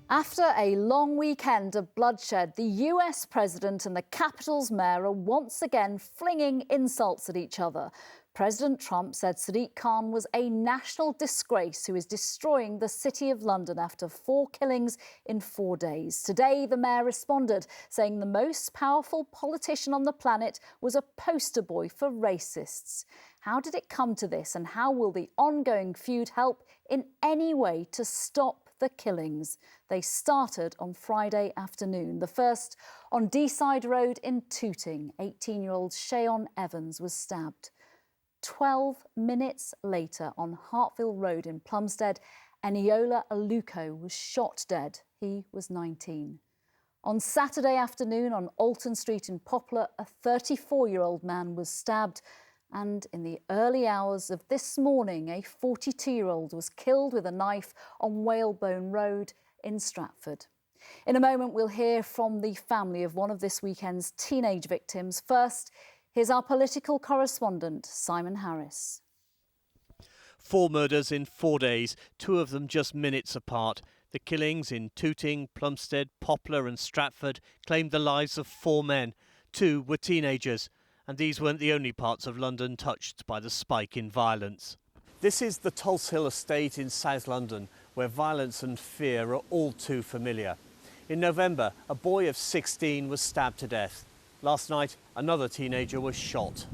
After a long weekend of bloodshed, the US president and the capital's mayor are once again flinging insults at each other. President Trump said Sadiq Khan was a national disgrace who is destroying the City of London after 4 killings in 4 days. Today, the mayor responded, saying the most powerful politician on the planet was a poster boy for racists. How did it come to this, and how will the ongoing feud help in any way to stop the killings? They started on Friday afternoon. The first on Deeside Road in Tooting. 18-year-old Shayon Evans was stabbed. 12 minutes later on Hartville Road in Plumstead, Eniola Aluko was shot dead. He was 19. On Saturday afternoon on Alton Street in Poplar, a 34-year-old man was stabbed. And in the early hours of this morning, a 42-year-old was killed with a knife on Whalebone Road in Stratford. In a moment, we'll hear from the family of one of this weekend's teenage victims. First, here's our political correspondent, Simon Harris. 4 murders in 4 days, 2 of them just minutes apart. The killings in Tooting, Plumstead, Poplar and Stratford claimed the lives of 4 men. 2 were teenagers. And these weren't the only parts of London touched by the spike in violence. This is the Tulse Hill estate in South London, where violence and fear are all too familiar. In November, a boy of 16 was stabbed to death. Last night, another teenager was shot.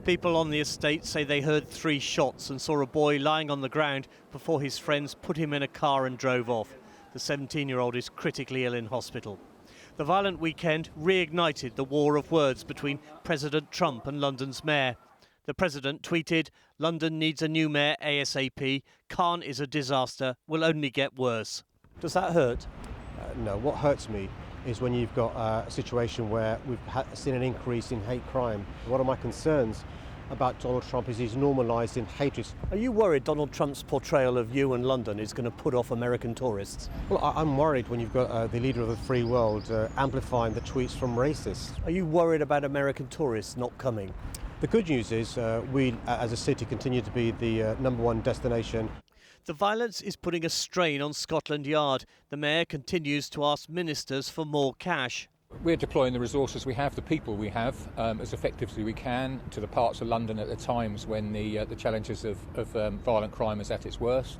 People on the estate say they heard 3 shots and saw a boy lying on the ground before his friends put him in a car and drove off. The 17-year-old is critically ill in hospital. The violent weekend reignited the war of words between President Trump and London's mayor. The president tweeted, "London needs a new mayor ASAP. Khan is a disaster, will only get worse." Does that hurt? No, what hurts me is when you've got a situation where we've seen an increase in hate crime. One of my concerns about Donald Trump is he's normalising hatred. Are you worried Donald Trump's portrayal of you and London is going to put off American tourists? Well, I'm worried when you've got the leader of the free world amplifying the tweets from racists. Are you worried about American tourists not coming? The good news is we, as a city, continue to be the #1 destination. The violence is putting a strain on Scotland Yard. The mayor continues to ask ministers for more cash. We're deploying the resources we have, the people we have, as effectively as we can to the parts of London at the times when the challenges of violent crime is at its worst.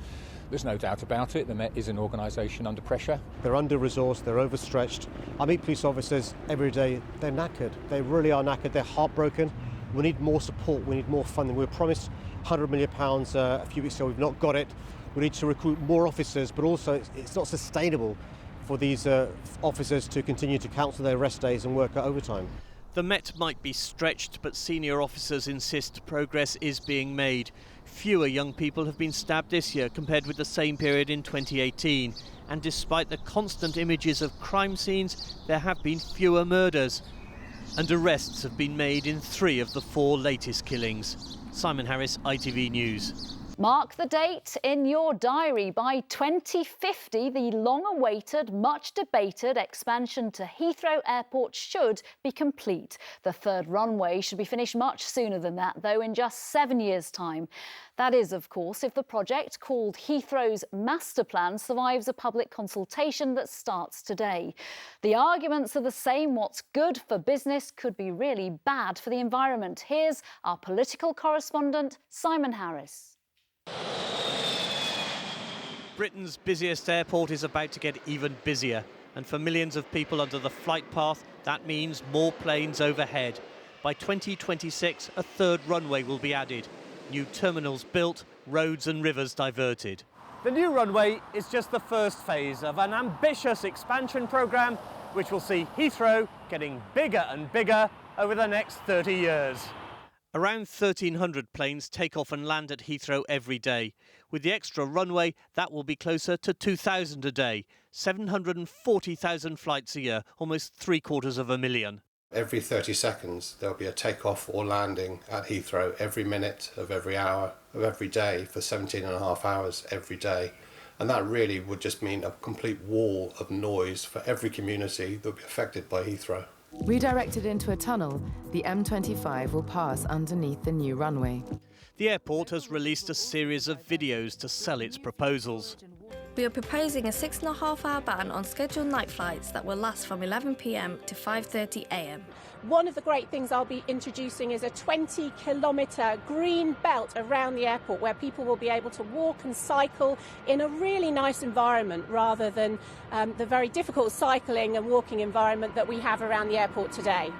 There's no doubt about it. The Met is an organisation under pressure. They're under-resourced, they're overstretched. I meet police officers every day. They're knackered. They really are knackered. They're heartbroken. We need more support. We need more funding. We were promised £100 million a few weeks ago. We've not got it. We need to recruit more officers, but also it's not sustainable for these officers to continue to cancel their rest days and work at overtime. The Met might be stretched, but senior officers insist progress is being made. Fewer young people have been stabbed this year compared with the same period in 2018. And despite the constant images of crime scenes, there have been fewer murders. And arrests have been made in 3 of the 4 latest killings. Simon Harris, ITV News. Mark the date in your diary. By 2050, the long-awaited, much-debated expansion to Heathrow Airport should be complete. The 3rd runway should be finished much sooner than that, though, in just 7 years' time. That is, of course, if the project, called Heathrow's Master Plan, survives a public consultation that starts today. The arguments are the same. What's good for business could be really bad for the environment. Here's our political correspondent, Simon Harris. Britain's busiest airport is about to get even busier, and for millions of people under the flight path, that means more planes overhead. By 2026, a 3rd runway will be added, new terminals built, roads and rivers diverted. The new runway is just the first phase of an ambitious expansion programme which will see Heathrow getting bigger and bigger over the next 30 years. Around 1,300 planes take off and land at Heathrow every day. With the extra runway, that will be closer to 2,000 a day, 740,000 flights a year, almost 750,000. Every 30 seconds there'll be a takeoff or landing at Heathrow every minute of every hour of every day for 17.5 hours every day. And that really would just mean a complete wall of noise for every community that would be affected by Heathrow. Redirected into a tunnel, the M25 will pass underneath the new runway. The airport has released a series of videos to sell its proposals. we are proposing a 6.5-hour ban on scheduled night flights that will last from 11 p.m. to 5:30 a.m. One of the great things I'll be introducing is a 20-kilometre green belt around the airport where people will be able to walk and cycle in a really nice environment rather than the very difficult cycling and walking environment that we have around the airport today.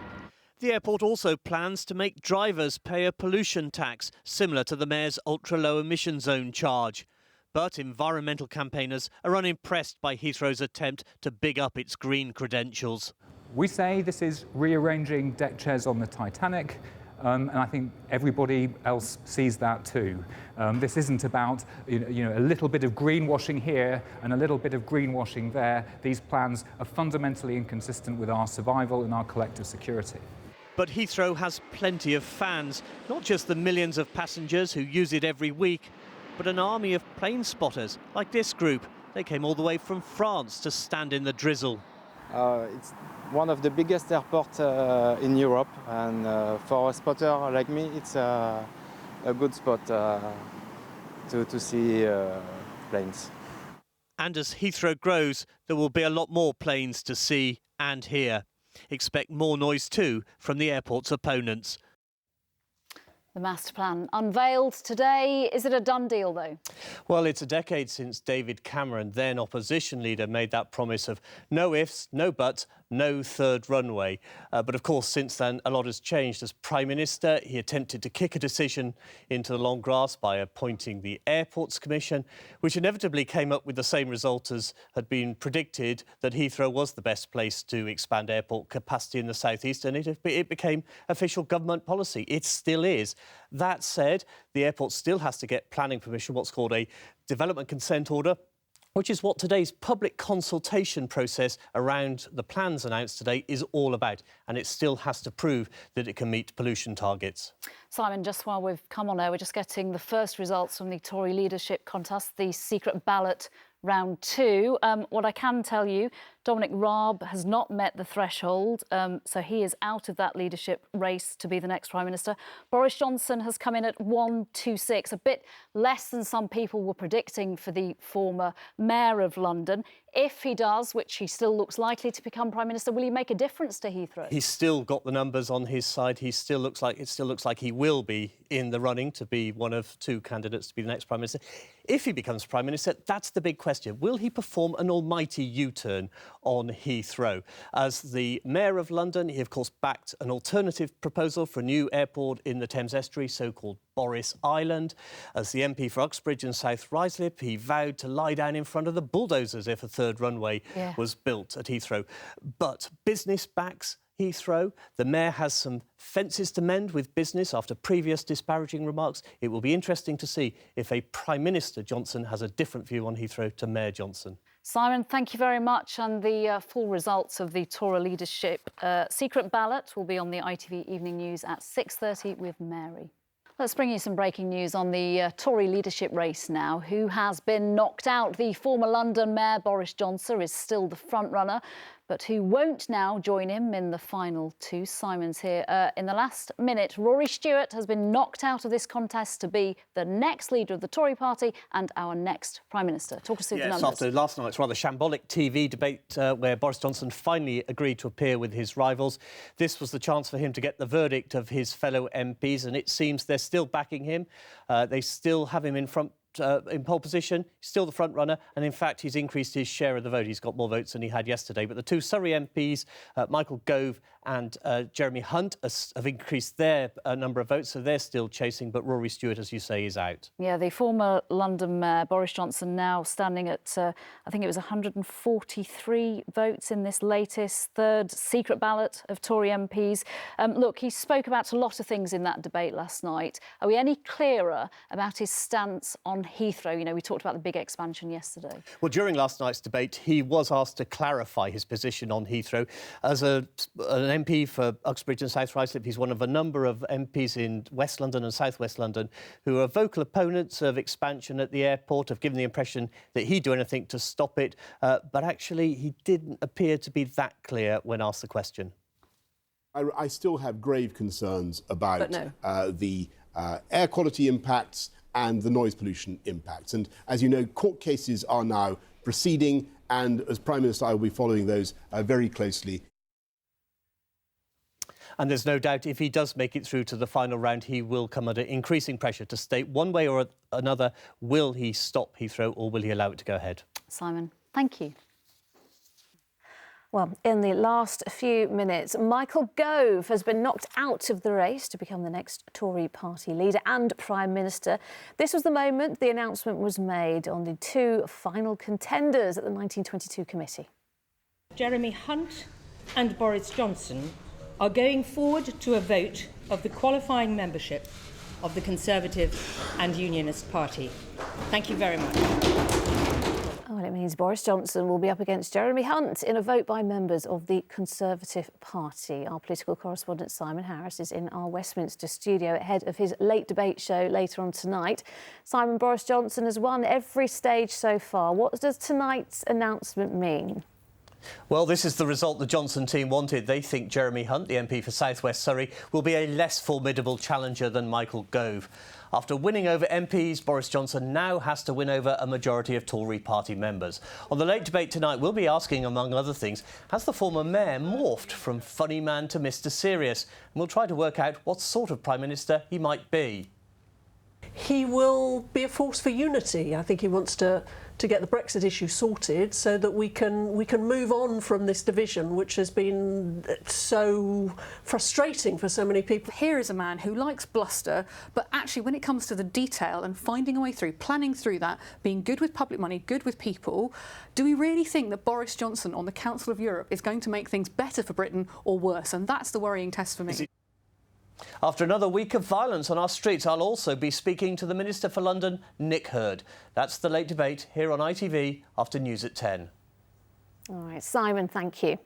The airport also plans to make drivers pay a pollution tax, similar to the mayor's ultra-low emission zone charge. But environmental campaigners are unimpressed by Heathrow's attempt to big up its green credentials. We say this is rearranging deck chairs on the Titanic, and I think everybody else sees that too. This isn't about a little bit of greenwashing here and a little bit of greenwashing there. These plans are fundamentally inconsistent with our survival and our collective security. But Heathrow has plenty of fans, not just the millions of passengers who use it every week, but an army of plane spotters like this group. They came all the way from France to stand in the drizzle. It's one of the biggest airports in Europe, and for a spotter like me, it's a good spot to see planes. And as Heathrow grows, there will be a lot more planes to see and hear. Expect more noise too from the airport's opponents. The master plan unveiled today. Is it a done deal, though? Well, it's a decade since David Cameron, then opposition leader, made that promise of no ifs, no buts, no third runway. But of course, since then, a lot has changed. As Prime Minister, he attempted to kick a decision into the long grass by appointing the Airports Commission, which inevitably came up with the same result as had been predicted, that Heathrow was the best place to expand airport capacity in the southeast, and it became official government policy. It still is. That said, the airport still has to get planning permission, what's called a development consent order, which is what today's public consultation process around the plans announced today is all about. And it still has to prove that it can meet pollution targets. Simon, just while we've come on air, we're just getting the first results from the Tory leadership contest, the secret ballot round 2. What I can tell you, Dominic Raab has not met the threshold, so he is out of that leadership race to be the next Prime Minister. Boris Johnson has come in at 126, a bit less than some people were predicting for the former Mayor of London. If he does, which he still looks likely to become Prime Minister, will he make a difference to Heathrow? He's still got the numbers on his side. It still looks like he will be in the running to be one of 2 candidates to be the next Prime Minister. If he becomes Prime Minister, that's the big question. Will he perform an almighty U-turn on Heathrow? As the Mayor of London, he of course backed an alternative proposal for a new airport in the Thames Estuary, so-called Boris Island. As the MP for Uxbridge and South Ruislip, he vowed to lie down in front of the bulldozers if a third runway was built at Heathrow. But business backs Heathrow. The Mayor has some fences to mend with business after previous disparaging remarks. It will be interesting to see if a Prime Minister Johnson has a different view on Heathrow to Mayor Johnson. Simon, thank you very much. And the full results of the Tory leadership secret ballot will be on the ITV Evening News at 6:30 with Mary. Let's bring you some breaking news on the Tory leadership race now. Who has been knocked out? The former London Mayor Boris Johnson is still the front-runner, but who won't now join him in the final 2? Simon's here. In the last minute, Rory Stewart has been knocked out of this contest to be the next leader of the Tory party and our next Prime Minister. Talk us through the numbers. After last night's rather shambolic TV debate where Boris Johnson finally agreed to appear with his rivals, this was the chance for him to get the verdict of his fellow MPs, and it seems they're still backing him. They still have him in front. In pole position, still the front runner, and in fact he's increased his share of the vote. He's got more votes than he had yesterday. But the 2 Surrey MPs, Michael Gove and Jeremy Hunt, have increased their number of votes, so they're still chasing. But Rory Stewart, as you say, is out. Yeah, the former London Mayor Boris Johnson now standing at, I think it was 143 votes in this latest 3rd secret ballot of Tory MPs. Look, he spoke about a lot of things in that debate last night. Are we any clearer about his stance on Heathrow? You know, we talked about the big expansion yesterday. Well, during last night's debate, he was asked to clarify his position on Heathrow. As an MP for Uxbridge and South Ruislip, he's one of a number of MPs in West London and South West London who are vocal opponents of expansion at the airport, have given the impression that he'd do anything to stop it. But actually, he didn't appear to be that clear when asked the question. I still have grave concerns about the air quality impacts and the noise pollution impacts. And as you know, court cases are now proceeding, and as Prime Minister, I will be following those very closely. And there's no doubt if he does make it through to the final round, he will come under increasing pressure to state one way or another, will he stop Heathrow or will he allow it to go ahead? Simon, thank you. Well, in the last few minutes, Michael Gove has been knocked out of the race to become the next Tory party leader and Prime Minister. This was the moment the announcement was made on the two final contenders at the 1922 committee. Jeremy Hunt and Boris Johnson are going forward to a vote of the qualifying membership of the Conservative and Unionist Party. Thank you very much. Well, it means Boris Johnson will be up against Jeremy Hunt in a vote by members of the Conservative Party. Our political correspondent Simon Harris is in our Westminster studio ahead of his late debate show later on tonight. Simon, Boris Johnson has won every stage so far. What does tonight's announcement mean? Well, this is the result the Johnson team wanted. They think Jeremy Hunt, the MP for South West Surrey, will be a less formidable challenger than Michael Gove. After winning over MPs, Boris Johnson now has to win over a majority of Tory party members. On the late debate tonight, we'll be asking, among other things, has the former mayor morphed from funny man to Mr Serious? And we'll try to work out what sort of Prime Minister he might be. He will be a force for unity. I think he wants to get the Brexit issue sorted so that we can move on from this division, which has been so frustrating for so many people. Here is a man who likes bluster, but actually when it comes to the detail and finding a way through, planning through that, being good with public money, good with people, do we really think that Boris Johnson on the Council of Europe is going to make things better for Britain or worse? And that's the worrying test for me. After another week of violence on our streets, I'll also be speaking to the Minister for London, Nick Hurd. That's the late debate here on ITV after news at 10. All right, Simon, thank you.